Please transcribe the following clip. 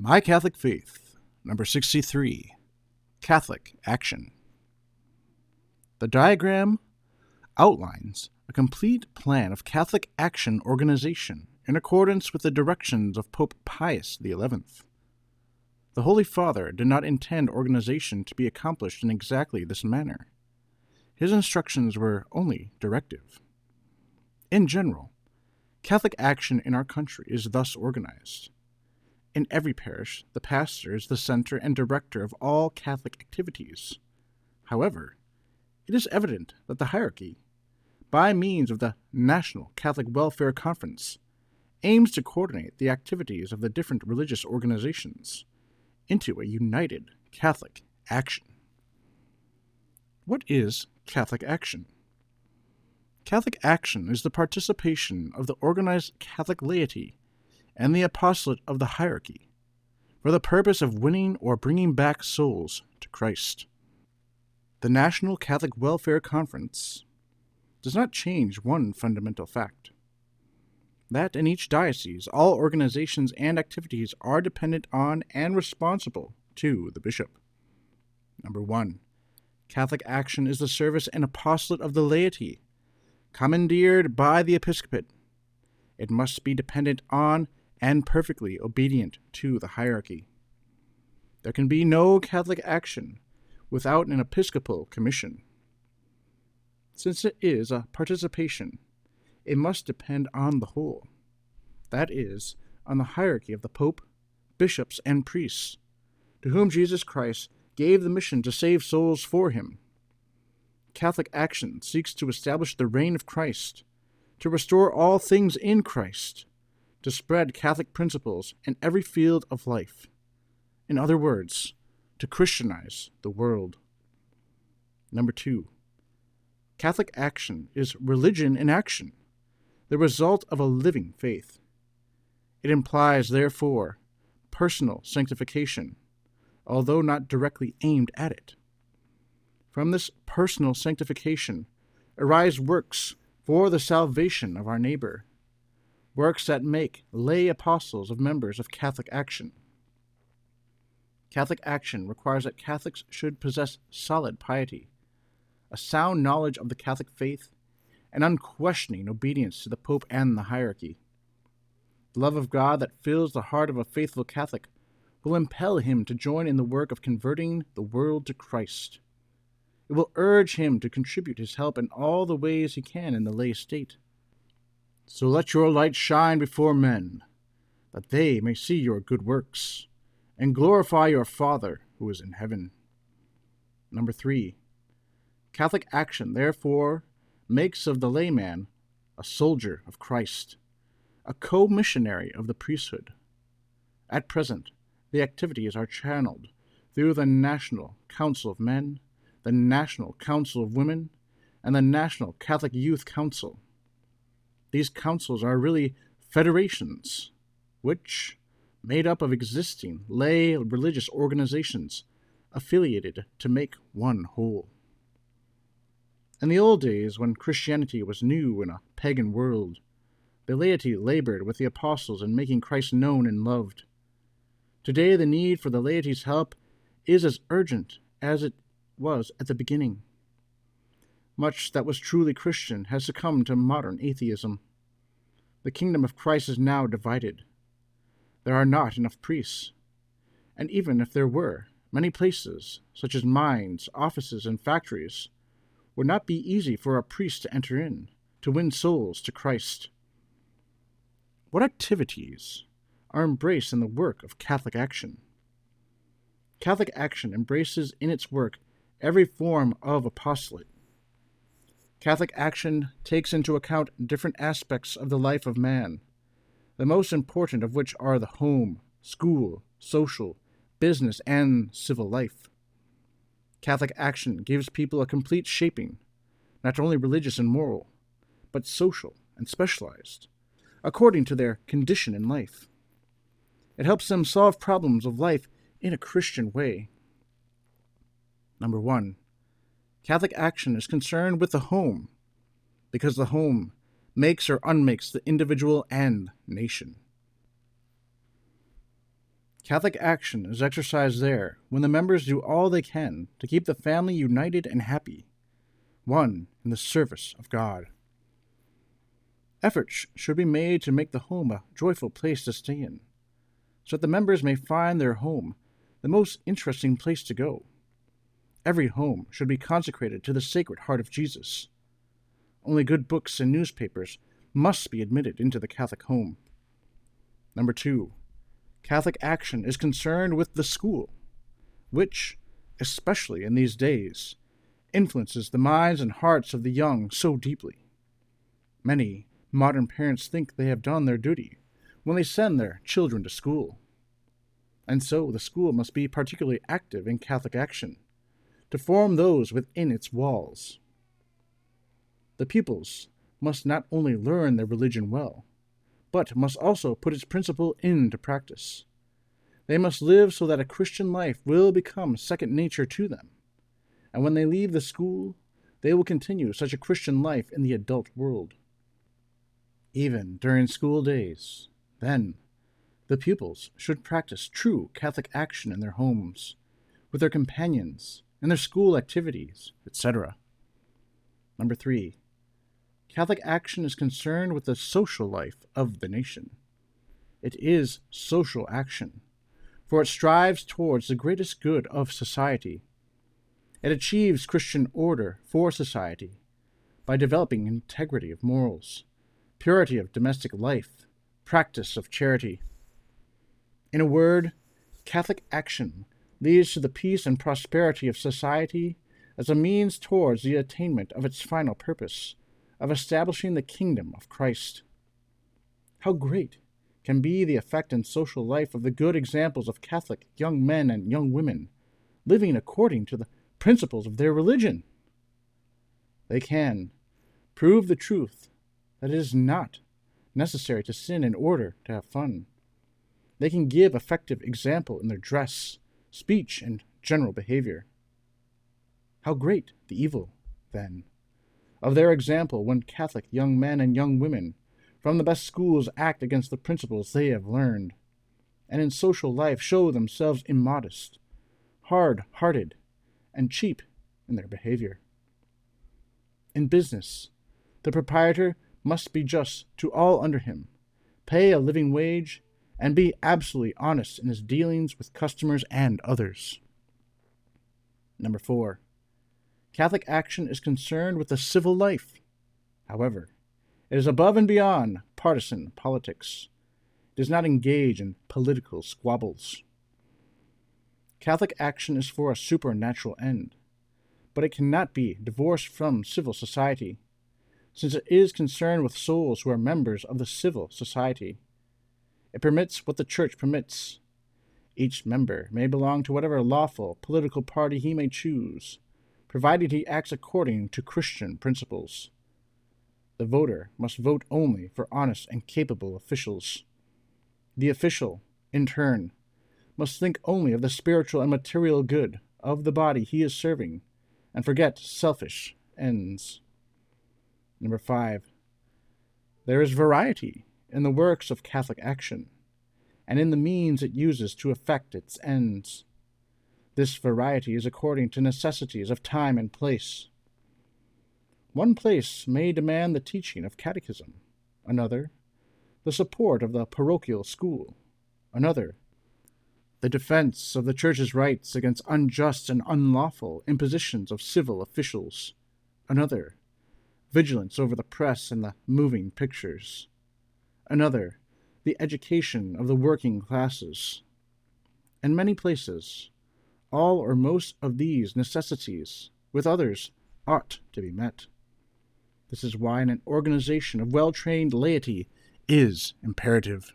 My Catholic Faith, number 63, Catholic Action. The diagram outlines a complete plan of Catholic action organization in accordance with the directions of Pope Pius XI. The Holy Father did not intend organization to be accomplished in exactly this manner. His instructions were only directive. In general, Catholic action in our country is thus organized. In every parish, the pastor is the center and director of all Catholic activities. However, it is evident that the hierarchy, by means of the National Catholic Welfare Conference, aims to coordinate the activities of the different religious organizations into a united Catholic action. What is Catholic action? Catholic action is the participation of the organized Catholic laity and the apostolate of the hierarchy for the purpose of winning or bringing back souls to Christ. The National Catholic Welfare Conference does not change one fundamental fact: that in each diocese all organizations and activities are dependent on and responsible to the bishop. Number 1. Catholic action is the service and apostolate of the laity, commandeered by the episcopate. It must be dependent on and perfectly obedient to the hierarchy. There can be no Catholic action without an episcopal commission. Since it is a participation, it must depend on the whole, that is, on the hierarchy of the Pope, bishops, and priests, to whom Jesus Christ gave the mission to save souls for him. Catholic action seeks to establish the reign of Christ, to restore all things in Christ, to spread Catholic principles in every field of life. In other words, to Christianize the world. Number 2. Catholic action is religion in action, the result of a living faith. It implies, therefore, personal sanctification, although not directly aimed at it. From this personal sanctification arise works for the salvation of our neighbor, works that make lay apostles of members of Catholic action. Catholic action requires that Catholics should possess solid piety, a sound knowledge of the Catholic faith, and unquestioning obedience to the Pope and the hierarchy. The love of God that fills the heart of a faithful Catholic will impel him to join in the work of converting the world to Christ. It will urge him to contribute his help in all the ways he can in the lay state. So let your light shine before men, that they may see your good works, and glorify your Father who is in heaven. Number 3. Catholic action, therefore, makes of the layman a soldier of Christ, a co-missionary of the priesthood. At present, the activities are channeled through the National Council of Men, the National Council of Women, and the National Catholic Youth Council. These councils are really federations, which, made up of existing lay religious organizations, affiliated to make one whole. In the old days, when Christianity was new in a pagan world, the laity labored with the apostles in making Christ known and loved. Today, the need for the laity's help is as urgent as it was at the beginning. Much that was truly Christian has succumbed to modern atheism. The kingdom of Christ is now divided. There are not enough priests, and even if there were, many places, such as mines, offices, and factories, would not be easy for a priest to enter in, to win souls to Christ. What activities are embraced in the work of Catholic action? Catholic action embraces in its work every form of apostolate. Catholic action takes into account different aspects of the life of man, the most important of which are the home, school, social, business, and civil life. Catholic action gives people a complete shaping, not only religious and moral, but social and specialized, according to their condition in life. It helps them solve problems of life in a Christian way. Number 1. Catholic action is concerned with the home, because the home makes or unmakes the individual and nation. Catholic action is exercised there when the members do all they can to keep the family united and happy, one in the service of God. Efforts should be made to make the home a joyful place to stay in, so that the members may find their home the most interesting place to go. Every home should be consecrated to the Sacred Heart of Jesus. Only good books and newspapers must be admitted into the Catholic home. Number 2. Catholic action is concerned with the school, which, especially in these days, influences the minds and hearts of the young so deeply. Many modern parents think they have done their duty when they send their children to school. And so the school must be particularly active in Catholic action, to form those within its walls. The pupils must not only learn their religion well, but must also put its principle into practice. They must live so that a Christian life will become second nature to them, and when they leave the school, they will continue such a Christian life in the adult world. Even during school days, then, the pupils should practice true Catholic action in their homes, with their companions, in their school activities, etc. Number 3. Catholic action is concerned with the social life of the nation. It is social action, for it strives towards the greatest good of society. It achieves Christian order for society by developing integrity of morals, purity of domestic life, practice of charity. In a word, Catholic action leads to the peace and prosperity of society as a means towards the attainment of its final purpose, of establishing the kingdom of Christ. How great can be the effect in social life of the good examples of Catholic young men and young women living according to the principles of their religion! They can prove the truth that it is not necessary to sin in order to have fun. They can give effective example in their dress, speech, and general behavior. How great the evil, then, of their example when Catholic young men and young women from the best schools act against the principles they have learned, and in social life show themselves immodest, hard-hearted, and cheap in their behavior. In business, the proprietor must be just to all under him, pay a living wage, and be absolutely honest in his dealings with customers and others. Number 4. Catholic action is concerned with the civil life. However, it is above and beyond partisan politics. It does not engage in political squabbles. Catholic action is for a supernatural end, but it cannot be divorced from civil society, since it is concerned with souls who are members of the civil society. It permits what the Church permits. Each member may belong to whatever lawful political party he may choose, provided he acts according to Christian principles. The voter must vote only for honest and capable officials. The official, in turn, must think only of the spiritual and material good of the body he is serving, and forget selfish ends. Number 5. There is variety in the works of Catholic action, and in the means it uses to effect its ends. This variety is according to necessities of time and place. One place may demand the teaching of Catechism, another, the support of the parochial school, another, the defense of the Church's rights against unjust and unlawful impositions of civil officials, another, vigilance over the press and the moving pictures, another, the education of the working classes. In many places, all or most of these necessities, with others, ought to be met. This is why an organization of well-trained laity is imperative.